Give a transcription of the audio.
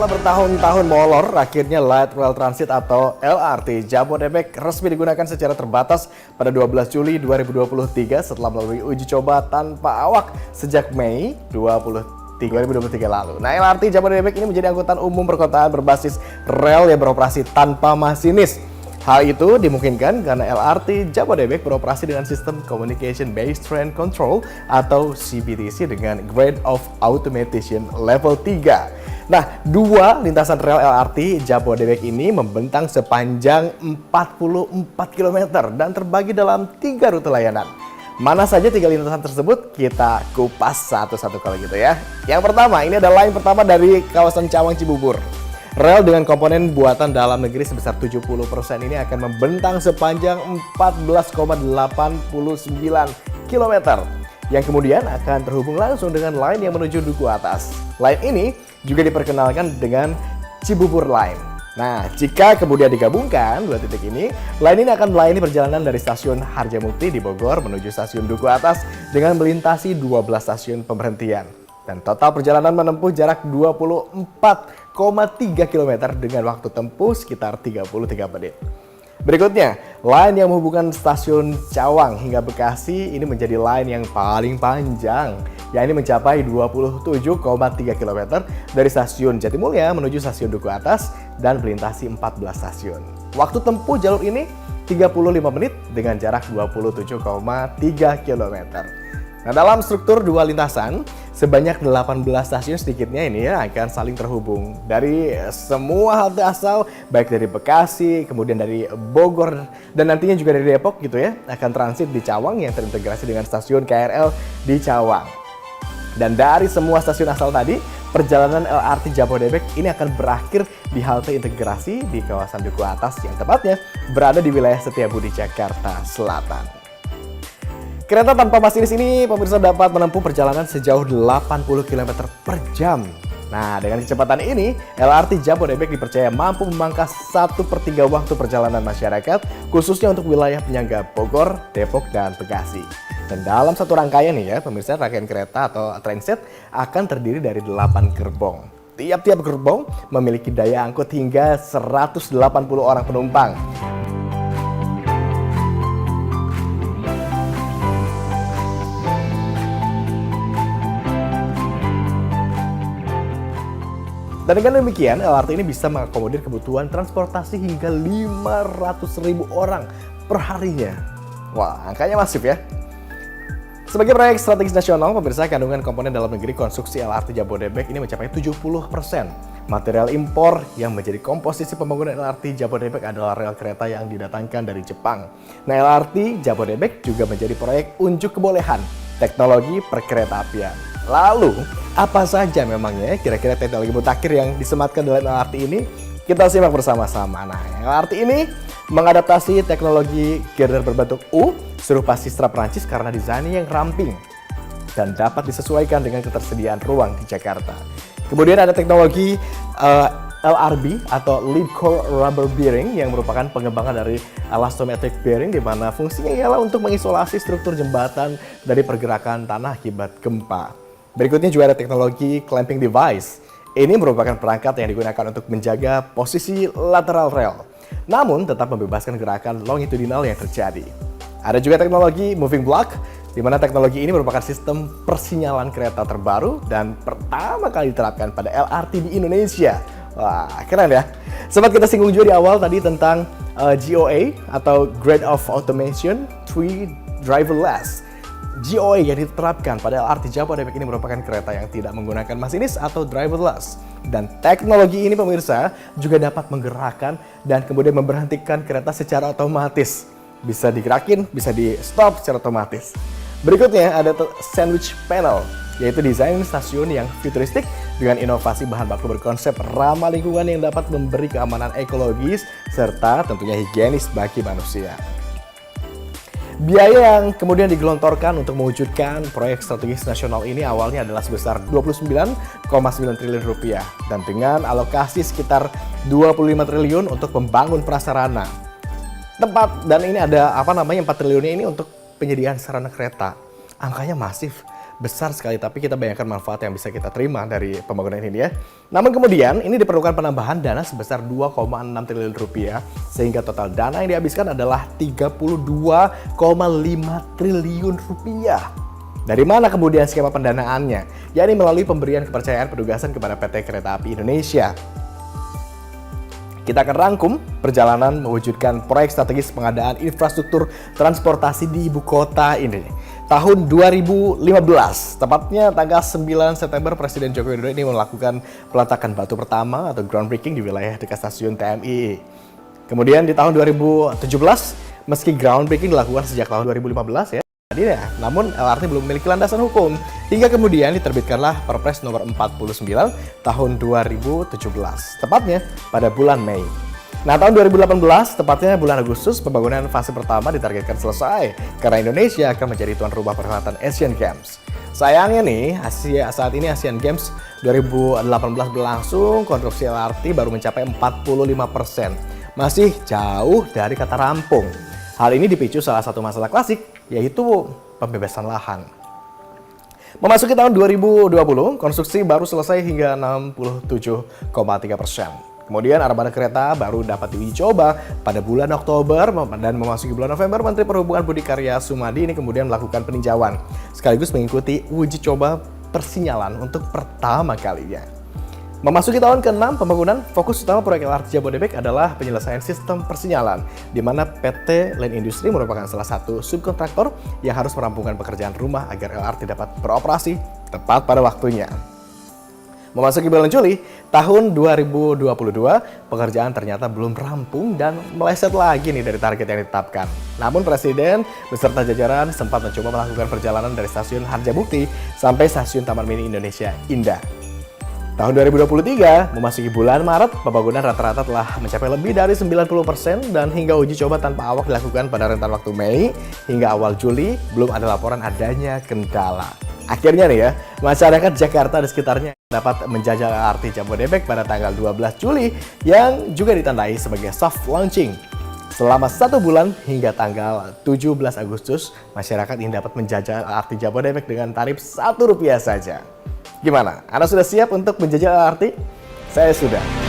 Setelah bertahun-tahun molor, akhirnya Light Rail Transit atau LRT Jabodebek resmi digunakan secara terbatas pada 12 Juli 2023 setelah melalui uji coba tanpa awak sejak Mei 2023 lalu. Nah, LRT Jabodebek ini menjadi angkutan umum perkotaan berbasis rel yang beroperasi tanpa masinis. Hal itu dimungkinkan karena LRT Jabodebek beroperasi dengan sistem Communication Based Train Control atau CBTC dengan Grade of Automation Level 3. Nah, dua lintasan rel LRT Jabodebek ini membentang sepanjang 44 km dan terbagi dalam 3 rute layanan. Mana saja 3 lintasan tersebut kita kupas satu-satu kalau gitu ya. Yang pertama, ini ada line pertama dari kawasan Cawang Cibubur. Rel dengan komponen buatan dalam negeri sebesar 70% ini akan membentang sepanjang 14,89 km yang kemudian akan terhubung langsung dengan line yang menuju Duku Atas. Line ini juga diperkenalkan dengan Cibubur Line. Nah, jika kemudian digabungkan dua titik ini, line ini akan melayani perjalanan dari stasiun Harjamukti di Bogor menuju stasiun Duku Atas dengan melintasi 12 stasiun pemberhentian. Dan total perjalanan menempuh jarak 24,3 km dengan waktu tempuh sekitar 33 menit. Berikutnya, line yang menghubungkan stasiun Cawang hingga Bekasi ini menjadi line yang paling panjang, yakni mencapai 27,3 km dari stasiun Jatimulya menuju stasiun Duku Atas dan melintasi 14 stasiun. Waktu tempuh jalur ini 35 menit dengan jarak 27,3 km. Nah, dalam struktur dua lintasan, sebanyak 18 stasiun sedikitnya ini ya akan saling terhubung dari semua halte asal, baik dari Bekasi, kemudian dari Bogor, dan nantinya juga dari Depok gitu ya, akan transit di Cawang yang terintegrasi dengan stasiun KRL di Cawang. Dan dari semua stasiun asal tadi, perjalanan LRT Jabodebek ini akan berakhir di halte integrasi di kawasan Duku Atas yang tepatnya berada di wilayah Setiabudi, Jakarta Selatan. Kereta tanpa masinis ini pemirsa dapat menempuh perjalanan sejauh 80 km per jam. Nah, dengan kecepatan ini, LRT Jabodebek dipercaya mampu memangkas 1/3 waktu perjalanan masyarakat, khususnya untuk wilayah penyangga Bogor, Depok, dan Bekasi. Dan dalam satu rangkaian nih ya, pemirsa, rangkaian kereta atau transit akan terdiri dari 8 gerbong. Tiap-tiap gerbong memiliki daya angkut hingga 180 orang penumpang. Dan dengan demikian, LRT ini bisa mengakomodir kebutuhan transportasi hingga 500.000 orang per harinya. Wah, angkanya masif ya. Sebagai proyek strategis nasional, pemirsa, kandungan komponen dalam negeri konstruksi LRT Jabodebek ini mencapai 70%. Material impor yang menjadi komposisi pembangunan LRT Jabodebek adalah rel kereta yang didatangkan dari Jepang. Nah, LRT Jabodebek juga menjadi proyek unjuk kebolehan teknologi perkeretaapian. Lalu, apa saja memangnya kira-kira teknologi mutakhir yang disematkan dalam LRT ini? Kita simak bersama-sama. Nah, LRT ini mengadaptasi teknologi girder berbentuk U serupa sistra Perancis karena desainnya yang ramping dan dapat disesuaikan dengan ketersediaan ruang di Jakarta. Kemudian ada teknologi LRB atau Lead Core Rubber Bearing yang merupakan pengembangan dari elastometric bearing di mana fungsinya ialah untuk mengisolasi struktur jembatan dari pergerakan tanah akibat gempa. Berikutnya juga ada teknologi clamping device. Ini merupakan perangkat yang digunakan untuk menjaga posisi lateral rel, namun tetap membebaskan gerakan longitudinal yang terjadi. Ada juga teknologi moving block, di mana teknologi ini merupakan sistem persinyalan kereta terbaru dan pertama kali diterapkan pada LRT di Indonesia. Wah, keren ya. Sempat kita singgung juga di awal tadi tentang GOA atau Grade of Automation 3 Driverless. GOA yang diterapkan pada LRT Jabodebek ini merupakan kereta yang tidak menggunakan masinis atau driverless. Dan teknologi ini pemirsa juga dapat menggerakkan dan kemudian memberhentikan kereta secara otomatis. Bisa digerakin, bisa di stop secara otomatis. Berikutnya ada sandwich panel, yaitu desain stasiun yang futuristik dengan inovasi bahan baku berkonsep ramah lingkungan yang dapat memberi keamanan ekologis serta tentunya higienis bagi manusia. Biaya yang kemudian digelontorkan untuk mewujudkan proyek strategis nasional ini awalnya adalah sebesar 29,9 triliun rupiah dan dengan alokasi sekitar 25 triliun untuk membangun prasarana. Dan ini ada 4 triliunnya ini untuk penyediaan sarana kereta. Angkanya masif. besar sekali, tapi kita bayangkan manfaat yang bisa kita terima dari pembangunan ini ya. Namun kemudian ini diperlukan penambahan dana sebesar 2,6 triliun rupiah, sehingga total dana yang dihabiskan adalah 32,5 triliun rupiah. Dari mana kemudian skema pendanaannya? Yakni melalui pemberian kepercayaan penugasan kepada PT Kereta Api Indonesia. Kita akan rangkum perjalanan mewujudkan proyek strategis pengadaan infrastruktur transportasi di ibu kota ini. Tahun 2015, tepatnya tanggal 9 September, Presiden Joko Widodo ini melakukan peletakan batu pertama atau groundbreaking di wilayah dekat stasiun TMI. Kemudian di tahun 2017, meski groundbreaking dilakukan sejak tahun 2015 ya, namun LRT belum memiliki landasan hukum. Hingga kemudian diterbitkanlah Perpres nomor 49 tahun 2017, tepatnya pada bulan Mei. Nah, tahun 2018, tepatnya bulan Agustus, pembangunan fase pertama ditargetkan selesai karena Indonesia akan menjadi tuan rumah perhelatan Asian Games. Sayangnya nih, saat ini Asian Games 2018 berlangsung, konstruksi LRT baru mencapai 45%. Masih jauh dari kata rampung. Hal ini dipicu salah satu masalah klasik, yaitu pembebasan lahan. Memasuki tahun 2020, konstruksi baru selesai hingga 67,3%. Kemudian armada kereta baru dapat diuji coba pada bulan Oktober dan memasuki bulan November, Menteri Perhubungan Budi Karya Sumadi ini kemudian melakukan peninjauan sekaligus mengikuti uji coba persinyalan untuk pertama kalinya. Memasuki tahun ke-6 pembangunan, fokus utama proyek LRT Jabodebek adalah penyelesaian sistem persinyalan, di mana PT Line Industri merupakan salah satu subkontraktor yang harus merampungkan pekerjaan rumah agar LRT dapat beroperasi tepat pada waktunya. Memasuki bulan Juli tahun 2022, pekerjaan ternyata belum rampung dan meleset lagi nih dari target yang ditetapkan. Namun Presiden beserta jajaran sempat mencoba melakukan perjalanan dari stasiun Harjamukti sampai stasiun Taman Mini Indonesia Indah. Tahun 2023, memasuki bulan Maret, pembangunan rata-rata telah mencapai lebih dari 90% dan hingga uji coba tanpa awak dilakukan pada rentan waktu Mei hingga awal Juli, belum ada laporan adanya kendala. Akhirnya nih ya, masyarakat Jakarta dan sekitarnya dapat menjajal LRT Jabodebek pada tanggal 12 Juli yang juga ditandai sebagai soft launching. Selama 1 bulan hingga tanggal 17 Agustus, masyarakat ini dapat menjajal LRT Jabodebek dengan tarif Rp1 saja. Gimana? Anda sudah siap untuk menjajal LRT? Saya sudah.